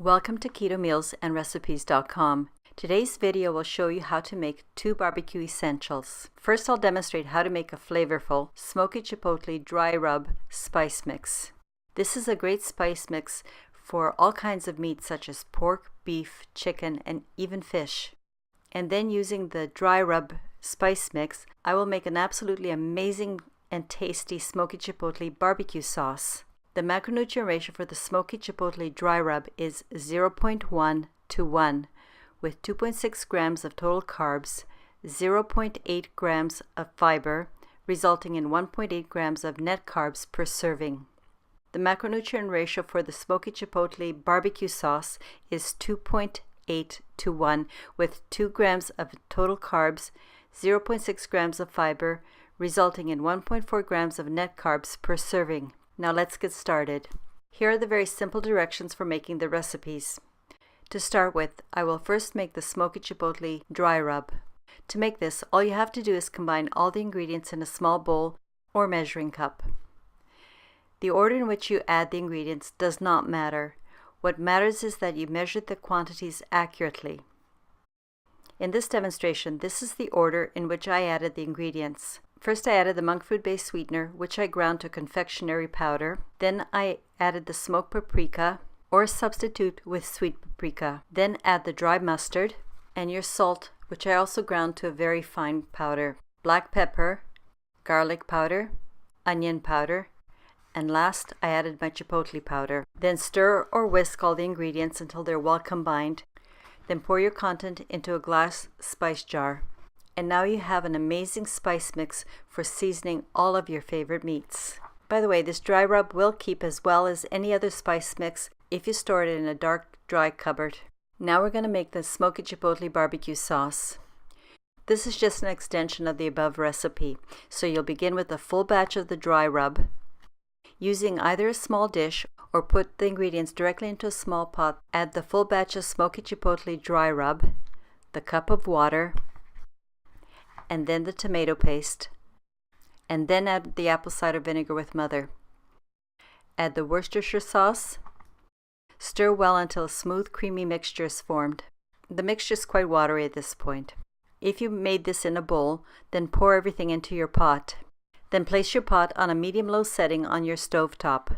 Welcome to KetoMealsAndRecipes.com. Today's video will show you how to make 2 barbecue essentials. First, I'll demonstrate how to make a flavorful Smoky Chipotle Dry Rub spice mix. This is a great spice mix for all kinds of meat such as pork, beef, chicken, and even fish. And then using the dry rub spice mix, I will make an absolutely amazing and tasty Smoky Chipotle BBQ Sauce. The macronutrient ratio for the Smoky Chipotle Dry Rub is 0.1 to 1, with 2.6 grams of total carbs, 0.8 grams of fiber, resulting in 1.8 grams of net carbs per serving. The macronutrient ratio for the Smoky Chipotle BBQ Sauce is 2.8 to 1, with 2 grams of total carbs, 0.6 grams of fiber, resulting in 1.4 grams of net carbs per serving. Now let's get started. Here are the very simple directions for making the recipes. To start with, I will first make the Smoky Chipotle Dry Rub. To make this, all you have to do is combine all the ingredients in a small bowl or measuring cup. The order in which you add the ingredients does not matter. What matters is that you measure the quantities accurately. In this demonstration, this is the order in which I added the ingredients. First, I added the monk fruit-based sweetener, which I ground to confectionery powder. Then I added the smoked paprika, or substitute with sweet paprika. Then add the dry mustard and your salt, which I also ground to a very fine powder. Black pepper, garlic powder, onion powder, and last I added my chipotle powder. Then stir or whisk all the ingredients until they're well combined. Then pour your content into a glass spice jar. And now you have an amazing spice mix for seasoning all of your favorite meats. By the way, this dry rub will keep as well as any other spice mix if you store it in a dark, dry cupboard. Now we're going to make the Smoky Chipotle BBQ Sauce. This is just an extension of the above recipe. So you'll begin with a full batch of the dry rub, using either a small dish or put the ingredients directly into a small pot. Add the full batch of Smoky Chipotle Dry Rub, the cup of water, and then the tomato paste, and then add the apple cider vinegar with mother. Add the Worcestershire sauce. Stir well until a smooth, creamy mixture is formed. The mixture is quite watery at this point. If you made this in a bowl, then pour everything into your pot. Then place your pot on a medium-low setting on your stovetop.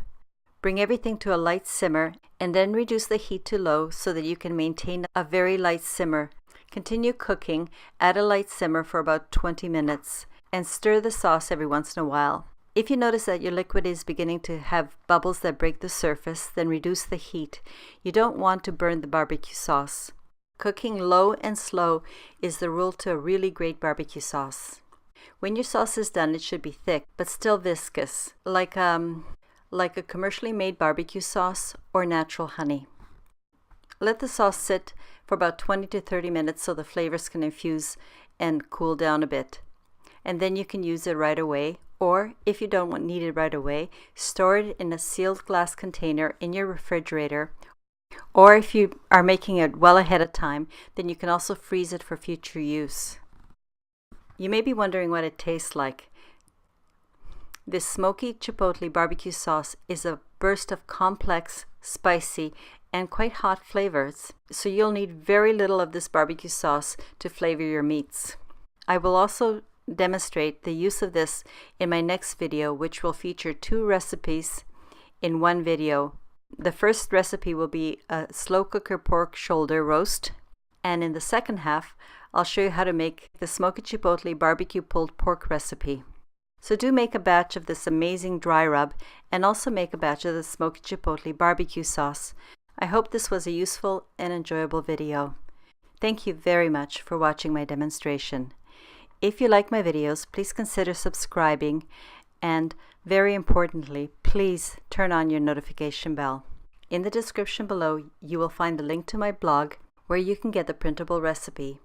Bring everything to a light simmer, and then reduce the heat to low so that you can maintain a very light simmer. Continue cooking at a light simmer for about 20 minutes and stir the sauce every once in a while. If you notice that your liquid is beginning to have bubbles that break the surface, then reduce the heat. You don't want to burn the barbecue sauce. Cooking low and slow is the rule to a really great barbecue sauce. When your sauce is done, it should be thick but still viscous, like a commercially made barbecue sauce or natural honey. Let the sauce sit for about 20 to 30 minutes so the flavors can infuse and cool down a bit. And then you can use it right away, or if you don't need it right away, store it in a sealed glass container in your refrigerator. Or if you are making it well ahead of time, then you can also freeze it for future use. You may be wondering what it tastes like. This Smoky Chipotle BBQ Sauce is a burst of complex, spicy, and quite hot flavors, so you'll need very little of this barbecue sauce to flavor your meats. I will also demonstrate the use of this in my next video, which will feature 2 recipes in one video. The first recipe will be a slow cooker pork shoulder roast, and in the second half I'll show you how to make the Smoky Chipotle barbecue pulled pork recipe. So do make a batch of this amazing dry rub and also make a batch of the Smoky Chipotle barbecue sauce. I hope this was a useful and enjoyable video. Thank you very much for watching my demonstration. If you like my videos, please consider subscribing, and very importantly, please turn on your notification bell. In the description below, you will find the link to my blog where you can get the printable recipe.